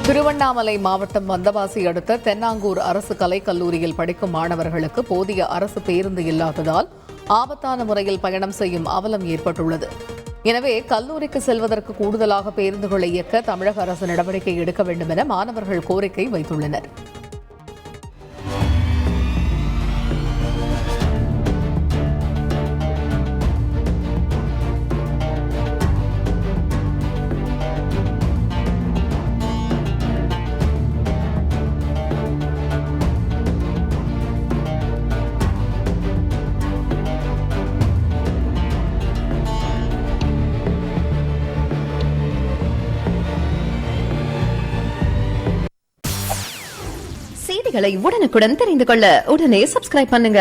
திருவண்ணாமலை மாவட்டம் வந்தவாசி அடுத்த தென்னாங்கூர் அரசு கலைக்கல்லூரியில் படிக்கும் மாணவர்களுக்கு போதிய அரசு பேருந்து இல்லாததால் ஆபத்தான முறையில் பயணம் செய்யும் அவலம் ஏற்பட்டுள்ளது. எனவே கல்லூரிக்கு செல்வதற்கு கூடுதலாக பேருந்துகளை இயக்க தமிழக அரசு நடவடிக்கை எடுக்க வேண்டும் என மாணவர்கள் கோரிக்கை வைத்துள்ளனர். செய்திகளை உடனுக்குடன் தெரிந்து கொள்ள உடனே சப்ஸ்கிரைப் பண்ணுங்க.